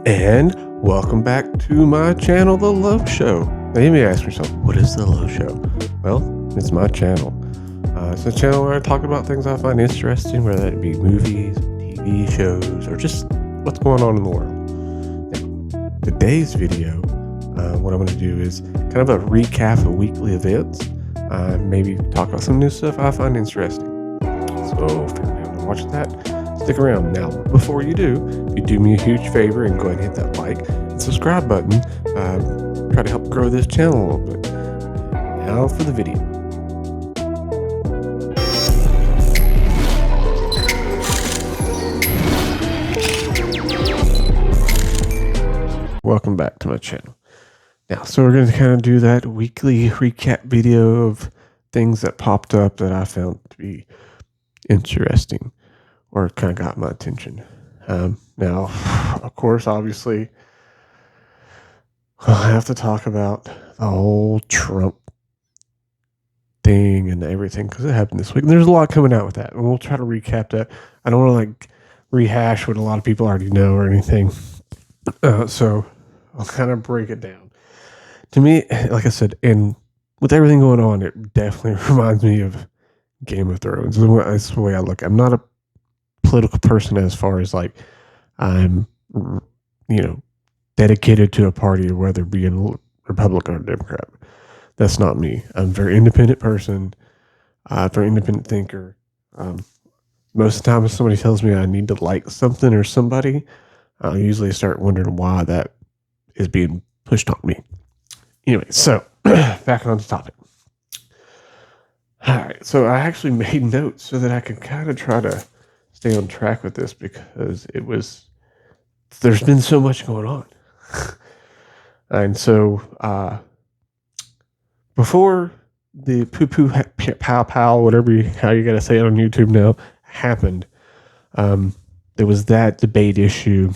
And welcome back to my channel, The Love Show. Now you may ask yourself, what is The Love Show? Well, it's my channel. It's a channel where I talk about things I find interesting, whether it be movies, TV shows, or just what's going on in the world. Now, today's video, what I'm going to do is kind of a recap of weekly events. Maybe talk about some new stuff I find interesting. So if you're able to watch that, stick around. Now, before you do me a huge favor and go ahead and hit that like and subscribe button. Try to help grow this channel a little bit. Now for the video. Welcome back to my channel. Now, so we're going to kind of do that weekly recap video of things that popped up that I found to be interesting or kind of got my attention. Now, of course, obviously, I'll have to talk about the whole Trump thing and everything because it happened this week. And there's a lot coming out with that, and we'll try to recap that. I don't want to rehash what a lot of people already know or anything. So I'll kind of break it down. To me, like I said, and with everything going on, it definitely reminds me of Game of Thrones. That's the way I look. I'm not a political person as far as like I'm, dedicated to a party, whether it be a Republican or Democrat. That's not me. I'm a very independent person, very independent thinker. Most of the time, if somebody tells me I need to like something or somebody, I usually start wondering why that is being pushed on me. Anyway, so back on the topic. All right, so I actually made notes so that I could kind of try to stay on track with this because there's been so much going on. And so before the poo-poo pow-pow, how you got to say it on YouTube now, happened, there was that debate issue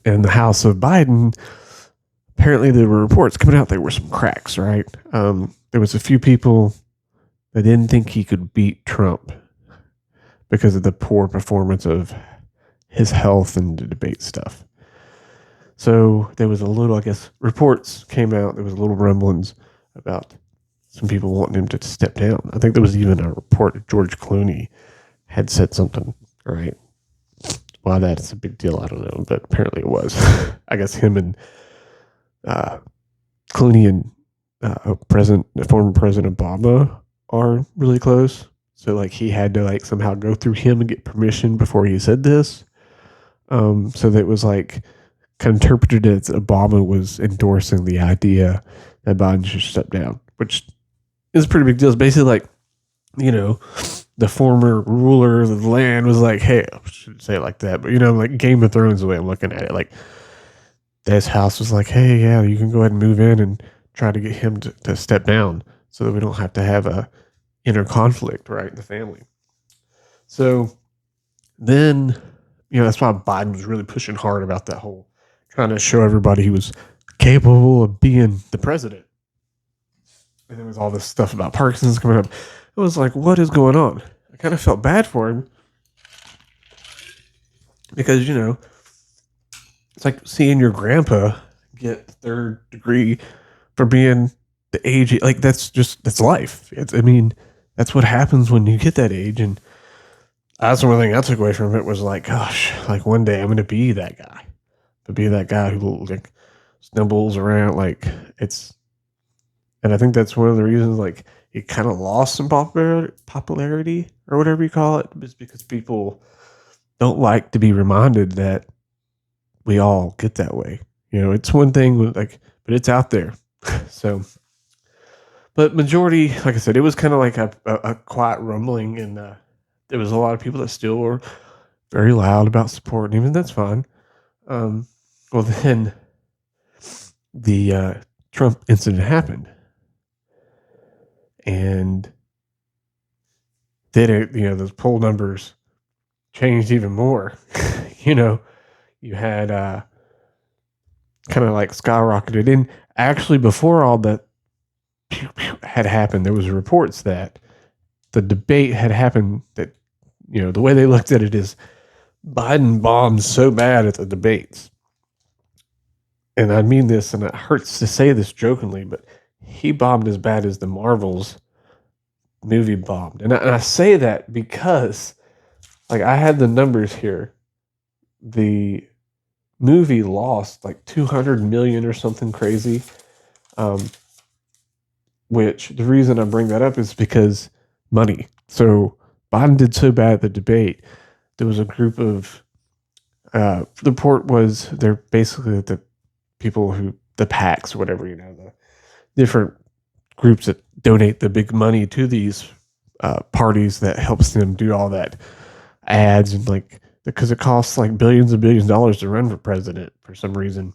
in the House of Biden. Apparently there were reports coming out there were some cracks, right? There was a few people that didn't think he could beat Trump because of the poor performance of his health and the debate stuff. So there was a little, reports came out. There was a little rumblings about some people wanting him to step down. I think there was even a report that George Clooney had said something, right? Why that's a big deal, I don't know, but apparently it was. I guess him and Clooney and former President Obama are really close. So like he had to like somehow go through him and get permission before he said this. So that it was like kind of interpreted as Obama was endorsing the idea that Biden should step down, which is a pretty big deal. It's basically like, the former ruler of the land was like, hey, I shouldn't say it like that, but like Game of Thrones, the way I'm looking at it, like this house was like, hey, yeah, you can go ahead and move in and try to get him to step down so that we don't have to have a inner conflict, right, in the family. So then, that's why Biden was really pushing hard about that whole trying to show everybody he was capable of being the president. And there was all this stuff about Parkinson's coming up. It was like, what is going on? I kind of felt bad for him because, it's like seeing your grandpa get the third degree for being the age. Like, that's life. That's what happens when you get that age. And that's one thing I took away from it was like, gosh, like one day I'm going to be that guy. To be that guy who like stumbles around, like and I think that's one of the reasons like he kind of lost some popularity or whatever you call it, is because people don't like to be reminded that we all get that way. It's one thing with but it's out there. So, but majority, like I said, it was kind of like a quiet rumbling, and there was a lot of people that still were very loud about supporting him, and that's fine. Well, then the Trump incident happened, and then those poll numbers changed even more. You had kind of like skyrocketed. And actually, before all that had happened, there was reports that the debate had happened. That the way they looked at it is Biden bombed so bad at the debates and I mean this, and it hurts to say this jokingly, but he bombed as bad as the Marvels movie bombed. And I say that because, like, I had the numbers here. The movie lost like 200 million or something crazy. Um, which the reason I bring that up is because money. So Biden did so bad at the debate. There was a group of, the report was they're basically the people who, the PACs or whatever, the different groups that donate the big money to these parties that helps them do all that ads and like, because it costs like billions and billions of dollars to run for president for some reason.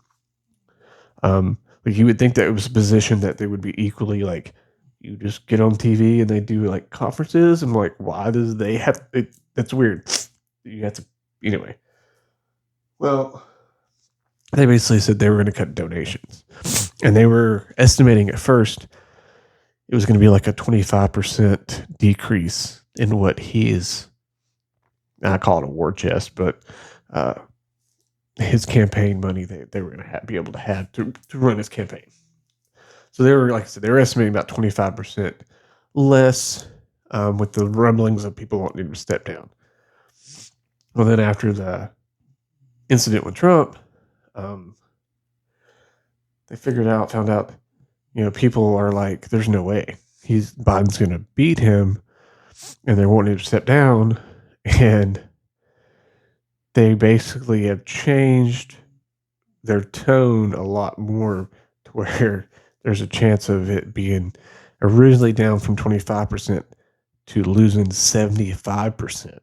Like you would think that it was a position that they would be equally like, you just get on TV and they do like conferences. And like, why does they have it? That's weird. You have to, anyway. Well, they basically said they were going to cut donations, and they were estimating at first it was going to be like a 25% decrease in what he is. I call it a war chest, but his campaign money they were going to be able to have to run his campaign. So they were, like I said, they were estimating about 25% less, with the rumblings of people wanting him to step down. Well, then after the incident with Trump, they found out, people are like, there's no way Biden's going to beat him, and they're wanting him to step down, and they basically have changed their tone a lot more to where there's a chance of it being originally down from 25% to losing 75%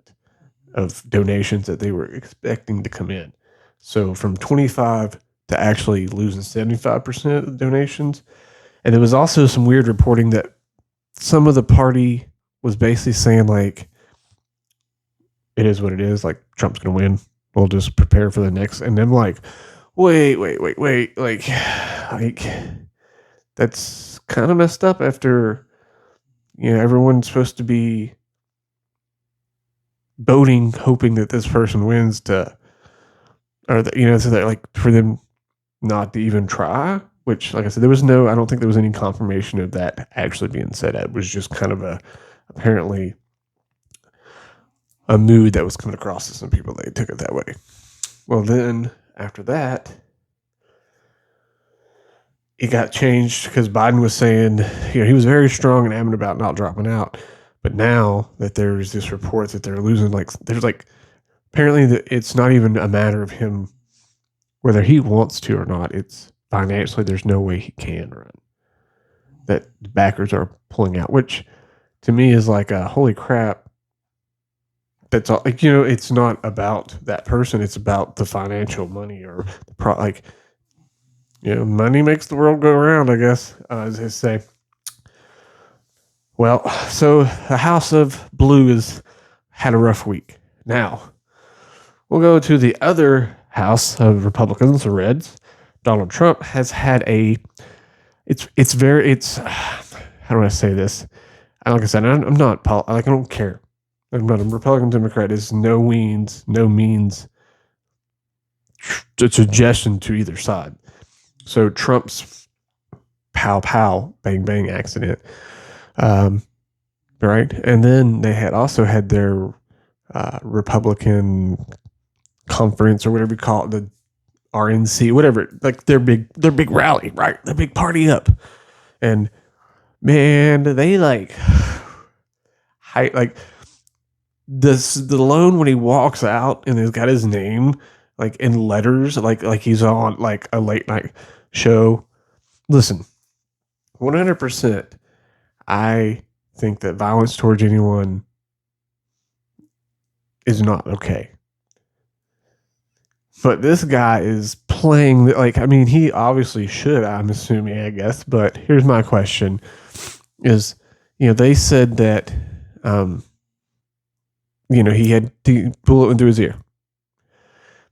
of donations that they were expecting to come in. So from 25 to actually losing 75% of the donations. And there was also some weird reporting that some of the party was basically saying like, it is what it is. Like Trump's going to win. We'll just prepare for the next. And then like, wait. Like that's kind of messed up after, everyone's supposed to be voting, hoping that this person wins so that like for them not to even try, which like I said, I don't think there was any confirmation of that actually being said. It was just kind of apparently a mood that was coming across to some people. They took it that way. Well, then after that, it got changed because Biden was saying, he was very strong and adamant about not dropping out. But now that there's this report that they're losing, apparently it's not even a matter of him, whether he wants to or not. It's financially, there's no way he can run. That the backers are pulling out, which to me is like, holy crap. That's all. Like, it's not about that person. It's about the financial money or money makes the world go around, I guess, as they say. Well, so the House of Blue had a rough week. Now, we'll go to the other House of Republicans, the Reds. Donald Trump has had how do I say this? Like I said, I'm not, I don't care. I'm not a Republican Democrat. It's no means a suggestion to either side. So Trump's pow pow bang bang accident, right? And then they had also had their Republican conference or whatever you call it, the RNC, whatever, like their big rally, right? The big party up, and man, they like the loan when he walks out and he's got his name like in letters, like he's on like a late night show. Listen, 100%. I think that violence towards anyone is not okay. But this guy is playing he obviously should, I'm assuming, I guess. But here's my question is, they said that, he had the bullet into his ear.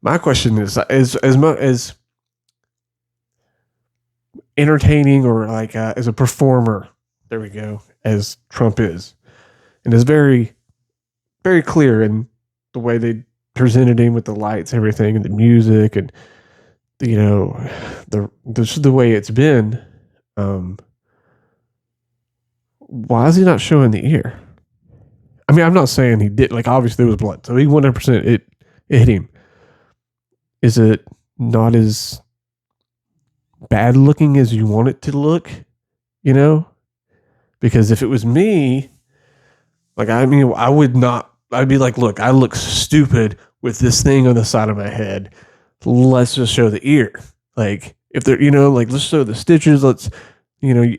My question is as much as entertaining or as a performer, there we go, as Trump is, and is very, very clear in the way they presented him with the lights, everything, and the music, and you know, this is the way it's been. Um, why is he not showing the ear? I mean, I'm not saying he did. Like, obviously, there was blood, so he 100% it hit him. Is it not as bad looking as you want it to look? You know, because if it was me, like, I mean, I would not. I'd be like, look, I look stupid with this thing on the side of my head. Let's just show the ear. Like, if they're, like, let's show the stitches. Let's,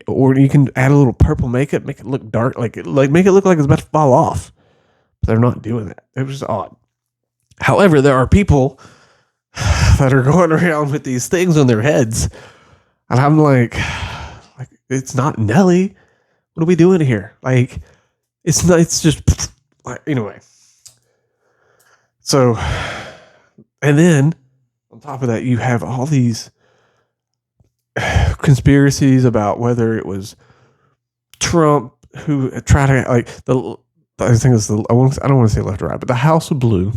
or you can add a little purple makeup, make it look dark, like make it look like it's about to fall off. But they're not doing that. It was odd. However, there are people that are going around with these things on their heads, and I'm like it's not Nelly. What are we doing here? Like, it's not. It's just anyway. So, and then on top of that, you have all these conspiracies about whether it was Trump who tried to I think it's I don't want to say left or right, but the House of Blue.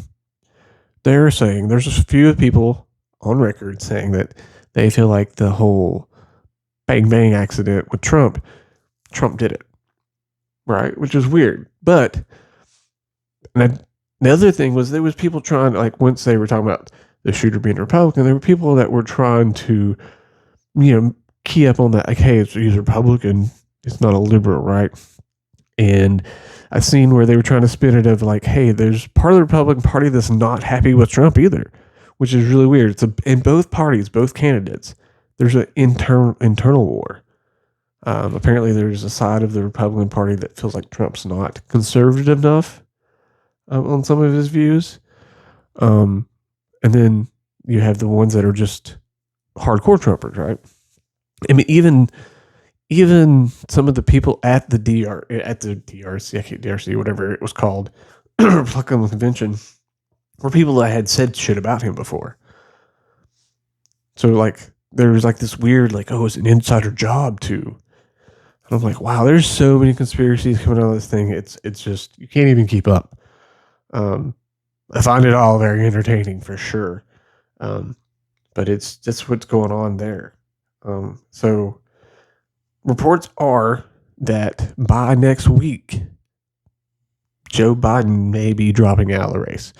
They're saying there's a few people on record saying that they feel like the whole bang bang accident with Trump did it, right? Which is weird. But the other thing was there was people trying, like, once they were talking about the shooter being a Republican, there were people that were trying to, key up on that, like, hey, he's Republican, it's not a liberal, right? And I've seen where they were trying to spin it of like, hey, there's part of the Republican Party that's not happy with Trump either, which is really weird. It's in both parties, both candidates, there's an internal war. Apparently, there's a side of the Republican Party that feels like Trump's not conservative enough on some of his views. And then you have the ones that are just hardcore Trumpers, right? I mean, even some of the people at the DRC, whatever it was called, Republican convention, were people that had said shit about him before. So, like, there was like this weird, like, oh, it's an insider job too. And I'm like, wow, there's so many conspiracies coming out of this thing. It's just, you can't even keep up. I find it all very entertaining for sure. But it's just what's going on there. So reports are that by next week, Joe Biden may be dropping out of the race.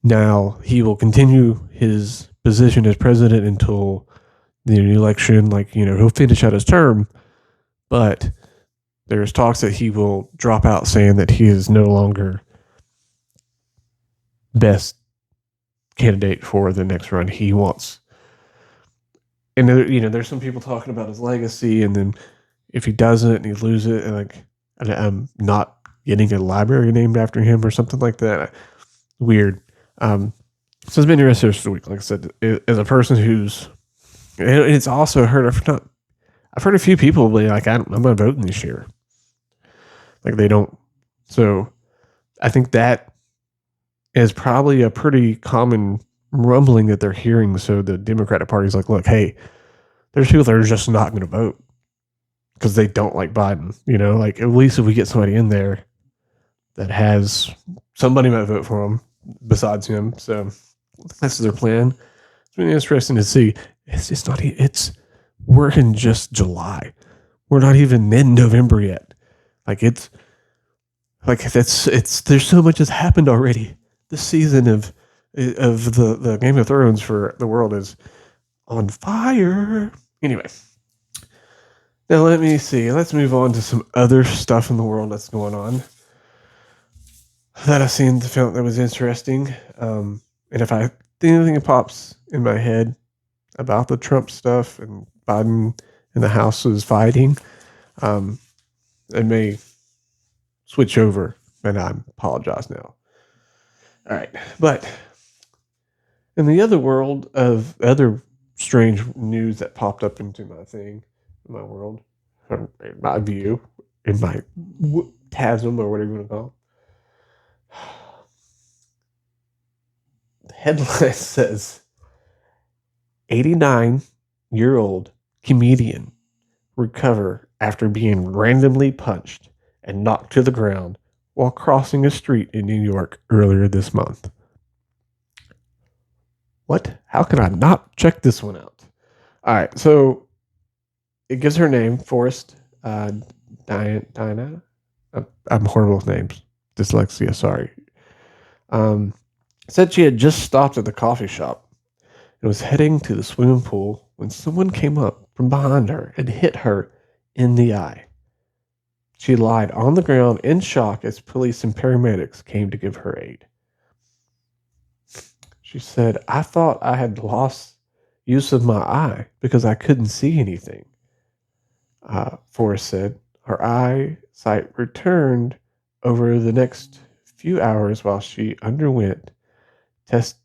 Now, he will continue his position as president until the election, like, he'll finish out his term, but there's talks that he will drop out, saying that he is no longer best candidate for the next run. He wants, and there's some people talking about his legacy, and then if he doesn't and he loses it, and like, I'm not getting a library named after him or something like that. Weird. So it's been interesting this week. Like I said, as a person who's, and it's also heard, I've heard a few people be like, I'm not voting this year. Like, they don't. So I think that is probably a pretty common rumbling that they're hearing. So the Democratic Party is like, look, hey, there's people that are just not going to vote because they don't like Biden. Like, at least if we get somebody in there that has, somebody might vote for him besides him. So that's their plan. It's been interesting to see. We're in just July. We're not even in November yet. Like, there's so much has happened already. This season of the Game of Thrones for the world is on fire. Anyway, now let me see. Let's move on to some other stuff in the world that's going on that I've seen that was interesting. And if I think anything pops in my head about the Trump stuff and Biden and the House is fighting, it may switch over, and I apologize now. All right, but in the other world of other strange news that popped up into my my world, in my view, in my chasm, or whatever you want to call it. The headline says, 89-year-old comedian recover after being randomly punched and knocked to the ground while crossing a street in New York earlier this month. What? How could I not check this one out? All right, so it gives her name, Forrest Diana. I'm horrible with names. Dyslexia, sorry. Um, Said she had just stopped at the coffee shop and was heading to the swimming pool when someone came up from behind her and hit her in the eye. She lied on the ground in shock as police and paramedics came to give her aid. She said, I thought I had lost use of my eye because I couldn't see anything. Forrest said her eyesight returned over the next few hours while she underwent tests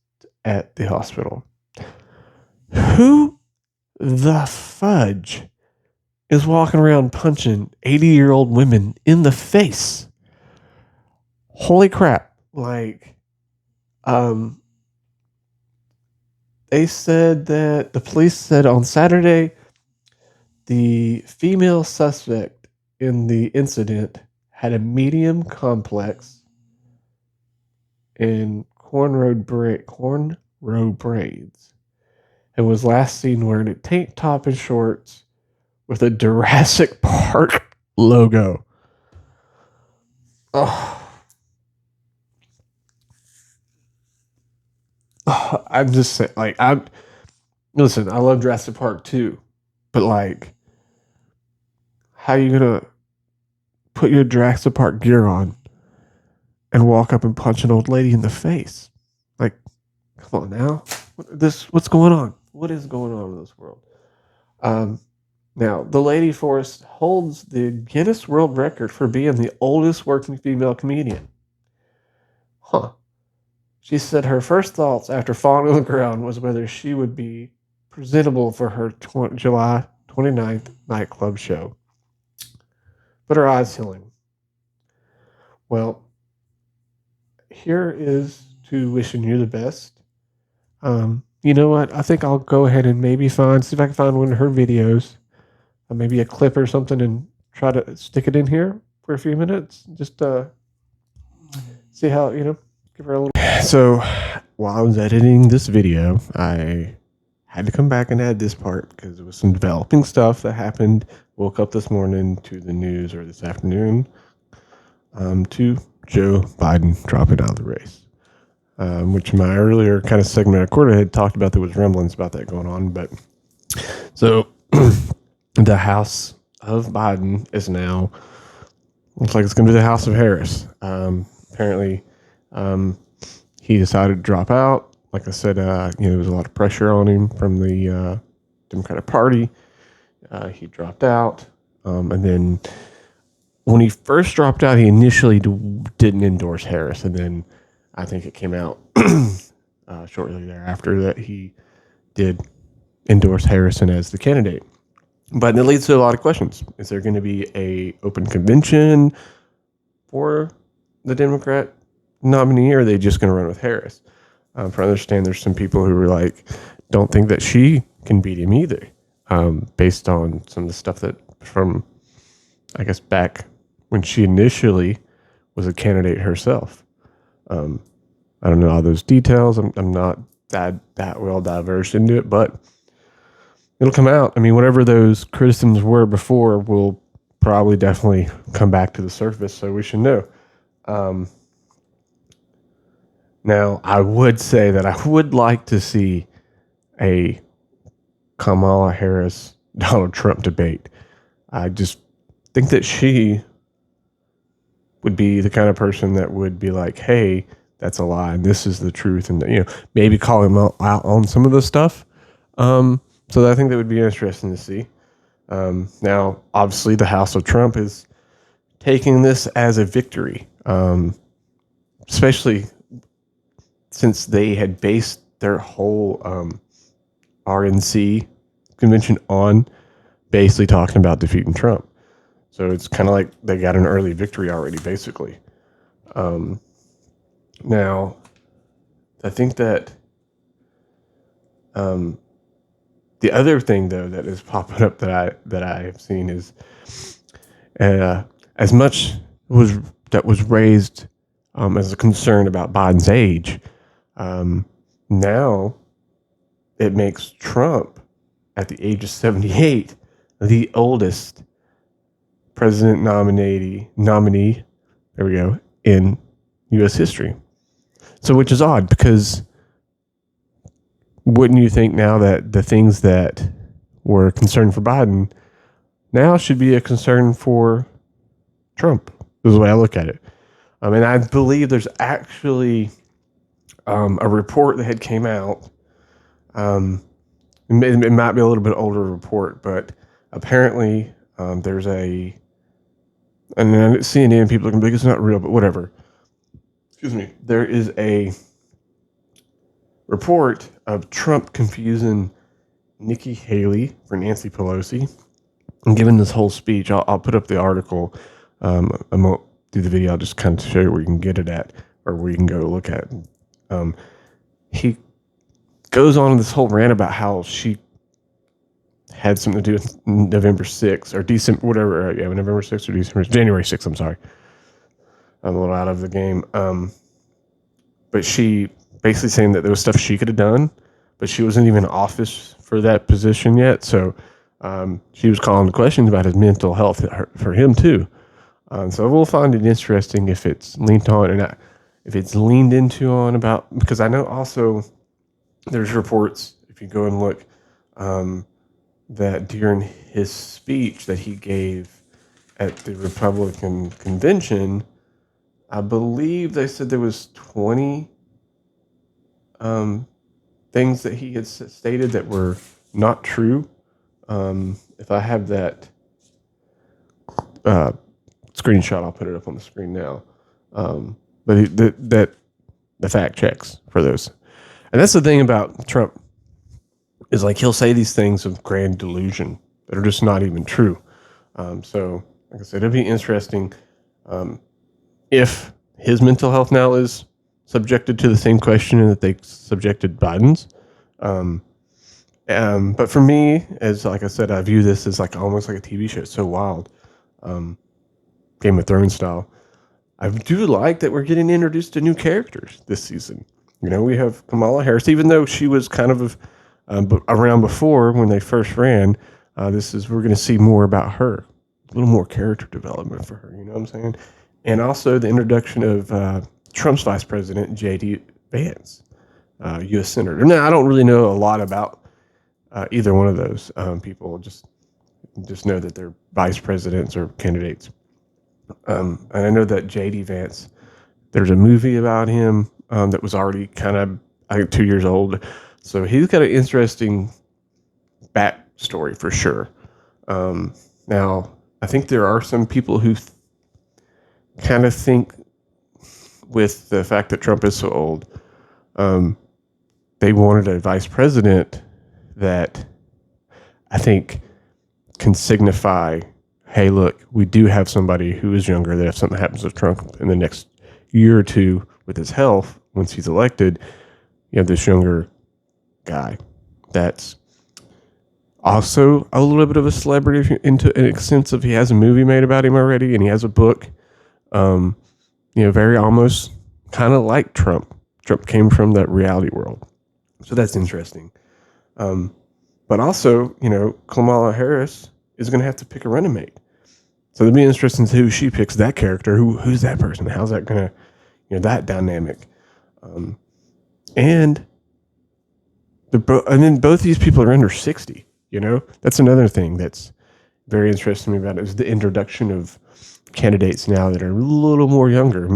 at the hospital. Who the fudge is walking around punching 80-year-old women in the face? Holy crap. Like, they said that the police said on Saturday the female suspect in the incident had a medium complex in cornrow braids and was last seen wearing a tank top and shorts with a Jurassic Park logo. Oh. I'm just saying, like, listen, I love Jurassic Park too, but like, how you gonna put your Jurassic Park gear on and walk up and punch an old lady in the face? Like, come on now. What's going on? What is going on in this world? Now, the Lady Forrest holds the Guinness World Record for being the oldest working female comedian. Huh. She said her first thoughts after falling on the ground was whether she would be presentable for her July 29th nightclub show. But her eyes healing. Well, here is to wishing you the best. You know what? I think I'll go ahead and maybe see if I can find one of her videos, maybe a clip or something, and try to stick it in here for a few minutes. Just see how, give her a little. So while I was editing this video, I had to come back and add this part because there was some developing stuff that happened. Woke up this morning to the news, or this afternoon, to Joe Biden dropping out of the race. Which my earlier kind of segment I recorded had talked about, there was rumblings about that going on. But so the House of Biden is now, looks like it's going to be the House of Harris. Apparently, he decided to drop out. Like I said, there was a lot of pressure on him from the Democratic Party. He dropped out. And then when he first dropped out, he initially didn't endorse Harris. And then I think it came out shortly thereafter that he did endorse Harrison as the candidate. But it leads to a lot of questions. Is there going to be a open convention for the Democrat nominee, or are they just going to run with Harris? For I understand, there's some people who are like, don't think that she can beat him either, based on some of the stuff that from, I guess, back when she initially was a candidate herself. I don't know all those details. I'm not that well diversed into it, but it'll come out. I mean, whatever those criticisms were before will probably definitely come back to the surface, so we should know. Now, I would say that I would like to see a Kamala Harris Donald Trump debate. I just think that she would be the kind of person that would be like, hey, that's a lie, and this is the truth, and maybe call him out on some of the stuff. So I think that would be interesting to see. Now, obviously, the House of Trump is taking this as a victory, especially since they had based their whole RNC convention on basically talking about defeating Trump. So it's kind of like they got an early victory already, basically. Now, I think that the other thing, though, that is popping up that I have seen is as much that was raised as a concern about Biden's age. Now it makes Trump at the age of 78, the oldest president nominee, there we go, in U.S. history. So, which is odd because wouldn't you think now that the things that were a concern for Biden now should be a concern for Trump, is the way I look at it. And I believe there's actually a report that had came out. It might be a little bit older report, but apparently there's and CNN people can be like, it's not real, but whatever. Excuse me. There is a report of Trump confusing Nikki Haley for Nancy Pelosi and giving this whole speech. I'll put up the article. I won't do the video. I'll just kind of show you where you can get it at or where you can go look at it. He goes on this whole rant about how she had something to do with November 6th or December, whatever. Yeah, November 6th or January 6th. I'm sorry. I'm a little out of the game. But she basically saying that there was stuff she could have done, but she wasn't even in office for that position yet. So she was calling questions about his mental health for him too. So we'll find it interesting if it's leaned on and if it's leaned into on about, because I know also there's reports, if you go and look, that during his speech that he gave at the Republican convention, I believe they said there was 20 things that he had stated that were not true. If I have that screenshot, I'll put it up on the screen now. But the fact checks for those. And that's the thing about Trump is like he'll say these things of grand delusion that are just not even true. So, like I said, it'll be interesting if his mental health now is subjected to the same question that they subjected Biden's. But for me, as like I said, I view this as like almost like a TV show. It's so wild, Game of Thrones style. I do like that we're getting introduced to new characters this season. You know, we have Kamala Harris, even though she was kind of around before when they first ran. We're going to see more about her, a little more character development for her. You know what I'm saying? And also the introduction of Trump's vice president, J.D. Vance, U.S. Senator. Now, I don't really know a lot about either one of those people. Just know that they're vice presidents or candidates. And I know that J.D. Vance, there's a movie about him that was already kind of, I think, 2 years old. So he's got an interesting backstory for sure. Now, I think there are some people who kind of think with the fact that Trump is so old, they wanted a vice president that I think can signify, hey, look, we do have somebody who is younger that if something happens with Trump in the next year or two with his health, once he's elected, you have this younger guy that's also a little bit of a celebrity into an sense of he has a movie made about him already and he has a book, very almost kind of like Trump. Trump came from that reality world. So that's interesting. But also, Kamala Harris is going to have to pick a running mate. So it'll be interesting to see who she picks, that character. Who's that person? How's that going to, that dynamic? And then both these people are under 60, That's another thing that's very interesting to me about it is the introduction of candidates now that are a little more younger.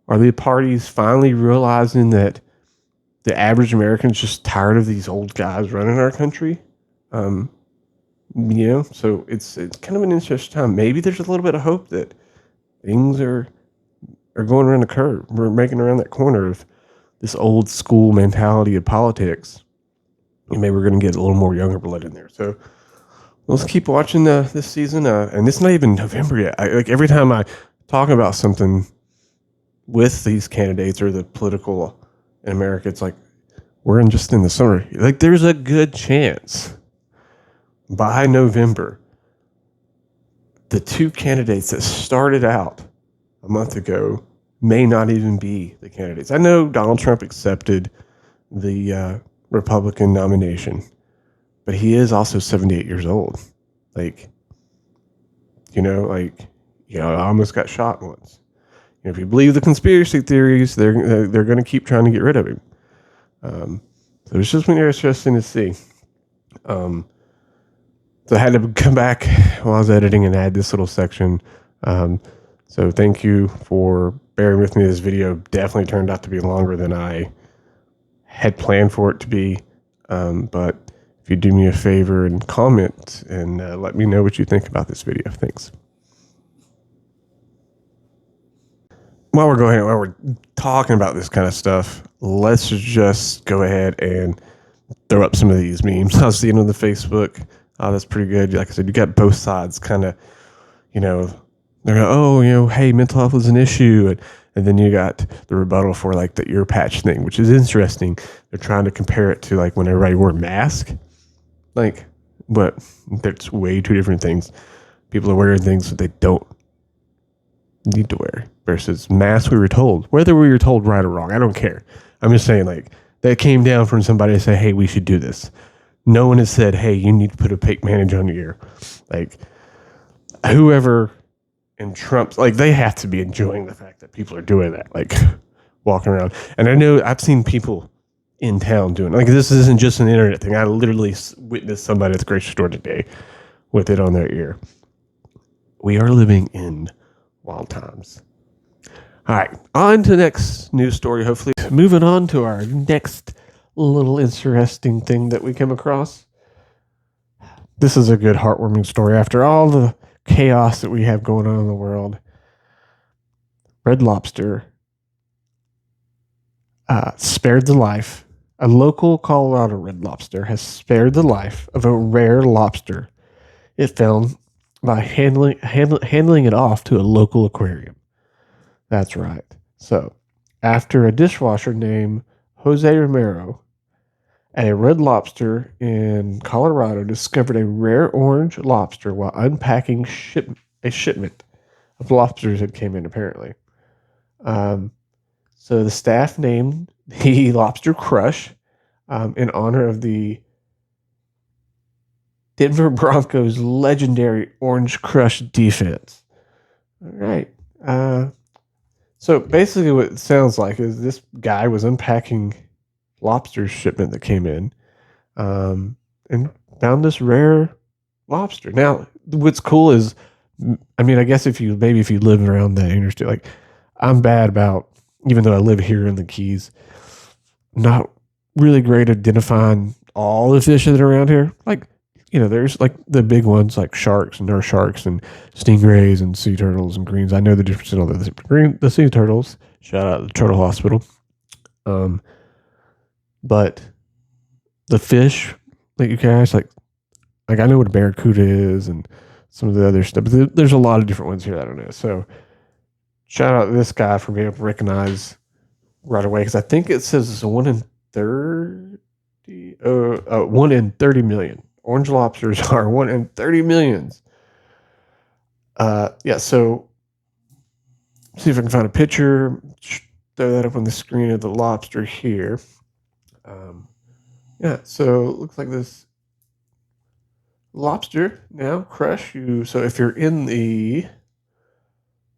Are the parties finally realizing that the average American's just tired of these old guys running our country? So it's kind of an interesting time. Maybe there's a little bit of hope that things are going around the curve. We're making around that corner of this old school mentality of politics. And maybe we're going to get a little more younger blood in there. So let's keep watching this season. And it's not even November yet. Every time I talk about something with these candidates or the political in America, it's like we're just in the summer. Like there's a good chance by November, the two candidates that started out a month ago may not even be the candidates. I know Donald Trump accepted the Republican nomination, but he is also 78 years old. Like, I almost got shot once. If you believe the conspiracy theories, they're going to keep trying to get rid of him. So it's just been interesting to see. So I had to come back while I was editing and add this little section. So thank you for bearing with me. This video definitely turned out to be longer than I had planned for it to be. But if you do me a favor and comment and let me know what you think about this video. Thanks. While we're talking about this kind of stuff, let's just go ahead and throw up some of these memes I was seeing on the Facebook. That's pretty good. Like I said, you got both sides kind of, they're going, hey, mental health is an issue. And then you got the rebuttal for like the ear patch thing, which is interesting. They're trying to compare it to like when everybody wore a mask. Like, but that's way two different things. People are wearing things that they don't need to wear versus masks we were told. Whether we were told right or wrong, I don't care. I'm just saying, like, that came down from somebody to say, hey, we should do this. No one has said, hey, you need to put a fake bandage on your ear. Like, whoever in Trump's, like, they have to be enjoying the fact that people are doing that, like, walking around. And I know I've seen people in town doing it. Like, this isn't just an internet thing. I literally witnessed somebody at the grocery store today with it on their ear. We are living in wild times. All right, on to the next news story, hopefully. Moving on to our next little interesting thing that we came across. This is a good heartwarming story after all the chaos that we have going on in the world. Red Lobster spared the life. A local Colorado Red Lobster has spared the life of a rare lobster it found by handling it off to a local aquarium. That's right. So, after a dishwasher named Jose Romero at a Red Lobster in Colorado discovered a rare orange lobster while unpacking a shipment of lobsters that came in, apparently. So the staff named the Lobster Crush in honor of the Denver Broncos' legendary Orange Crush defense. All right. So basically what it sounds like is this guy was unpacking lobster shipment that came in and found this rare lobster. Now, what's cool is, I mean, I guess if you live around the interstate, like I'm bad about, even though I live here in the Keys, not really great at identifying all the fish that are around here. Like, there's like the big ones like sharks and nurse sharks and stingrays and sea turtles and greens. I know the difference in all the sea turtles. Shout out to the Turtle Hospital. But the fish that you catch, like I know what a barracuda is and some of the other stuff, but there's a lot of different ones here that I don't know. So shout out to this guy for being able to recognize right away, because I think it says it's a 1 in 30 million. Orange lobsters are 1 in 30 millions. Yeah, so see if I can find a picture. Throw that up on the screen of the lobster here. Yeah, so it looks like this lobster now crush you. So if you're in the,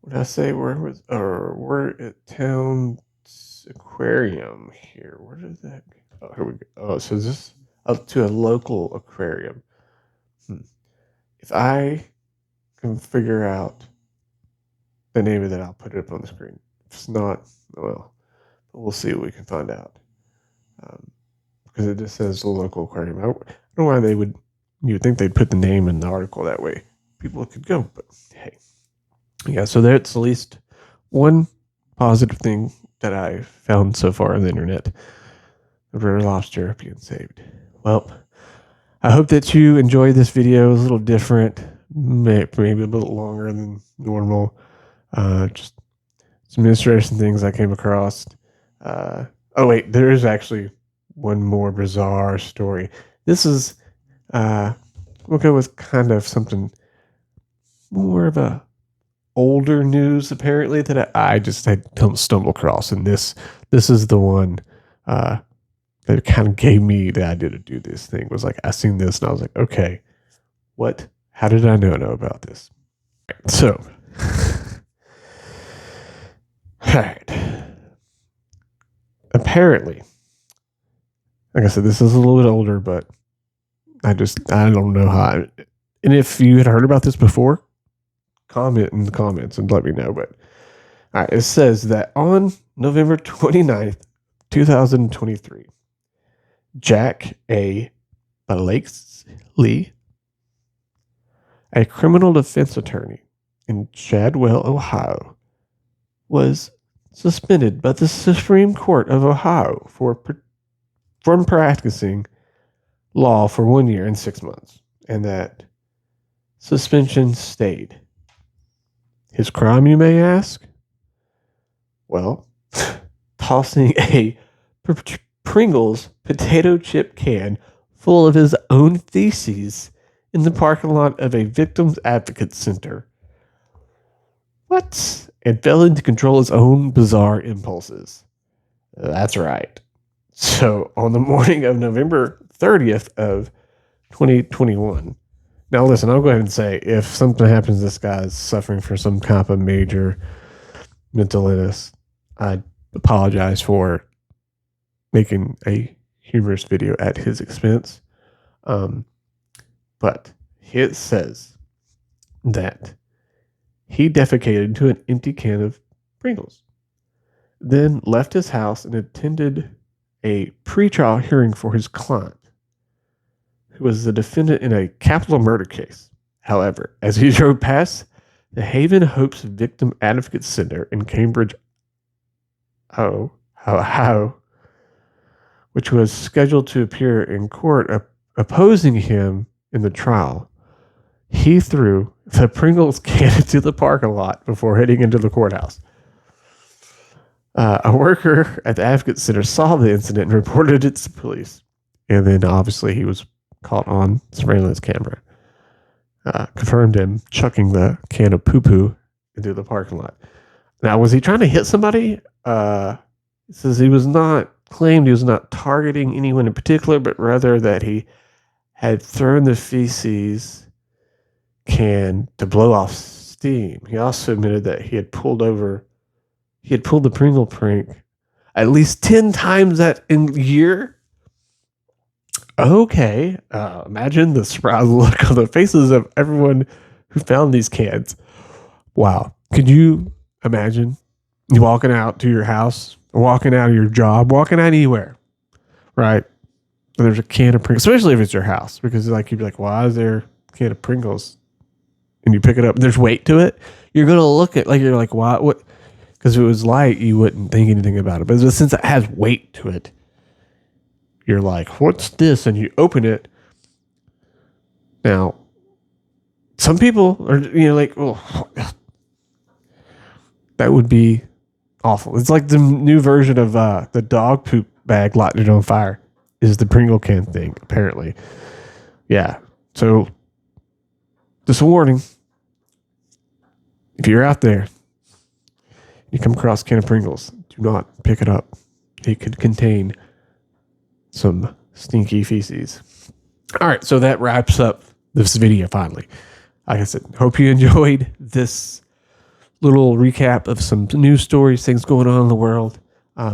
what did I say? We're at Town Aquarium here. Where did that go? Oh, here we go. Oh, so is this up to a local aquarium? If I can figure out the name of that, I'll put it up on the screen. If it's not, well, we'll see what we can find out. Because it just says the local aquarium. I don't know why you would think they'd put the name in the article that way people could go, but hey. Yeah, so that's at least one positive thing that I found so far on the internet. The rare lobster being saved. Well, I hope that you enjoyed this video. It was a little different, maybe a little longer than normal. Just some interesting things I came across. Oh wait, there is actually one more bizarre story. This is, we'll go with kind of something more of a older news, apparently, that I just had stumbled across, and this is the one that kind of gave me the idea to do this thing was like I seen this and I was like, okay, how did I know about this? So, all right. Apparently, like I said, this is a little bit older, but I don't know how. And if you had heard about this before, comment in the comments and let me know. But all right, it says that on November 29th, 2023, Jack A. Blakesley, a criminal defense attorney in Chadwell, Ohio, was suspended by the Supreme Court of Ohio from practicing law for 1 year and 6 months, and that suspension stayed. His crime, you may ask? Well, tossing a Pringles potato chip can full of his own feces in the parking lot of a victims advocate center. What? And failing to control his own bizarre impulses. That's right. So on the morning of November 30th of 2021, now listen, I'll go ahead and say if something happens, this guy's suffering from some kind of major mental illness, I apologize for making a humorous video at his expense. But it says that he defecated into an empty can of Pringles, then left his house and attended a pretrial hearing for his client, who was the defendant in a capital murder case. However, as he drove past the Haven Hopes Victim Advocate Center in Cambridge, which was scheduled to appear in court opposing him in the trial, he threw the Pringles can into the parking lot before heading into the courthouse. A worker at the Advocate Center saw the incident and reported it to police. And then obviously he was caught on surveillance camera. Confirmed him chucking the can of poo-poo into the parking lot. Now, was he trying to hit somebody? It says he was not targeting anyone in particular, but rather that he had thrown the feces can to blow off steam. He also admitted that he had pulled the Pringle prank at least 10 times that in a year. Okay. Imagine the surprised look on the faces of everyone who found these cans. Wow. Could you imagine you walking out to your house, walking out of your job, walking out anywhere, right? And there's a can of Pringles, especially if it's your house, because like you'd be like, why is there a can of Pringles? And you pick it up and there's weight to it. You're going to look at you're like, why? What? Because if it was light, you wouldn't think anything about it. But since it has weight to it, you're like, what's this? And you open it. Now, some people are, like, oh, that would be awful. It's like the new version of the dog poop bag lighting it on fire is the Pringle can thing, apparently. Yeah. So, just a warning. If you're out there, you come across a can of Pringles, do not pick it up. It could contain some stinky feces. All right, so that wraps up this video finally. Like I said, hope you enjoyed this little recap of some news stories, things going on in the world.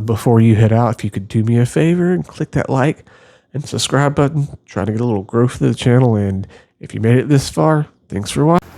Before you head out, if you could do me a favor and click that like and subscribe button, trying to get a little growth to the channel. And if you made it this far, thanks for watching.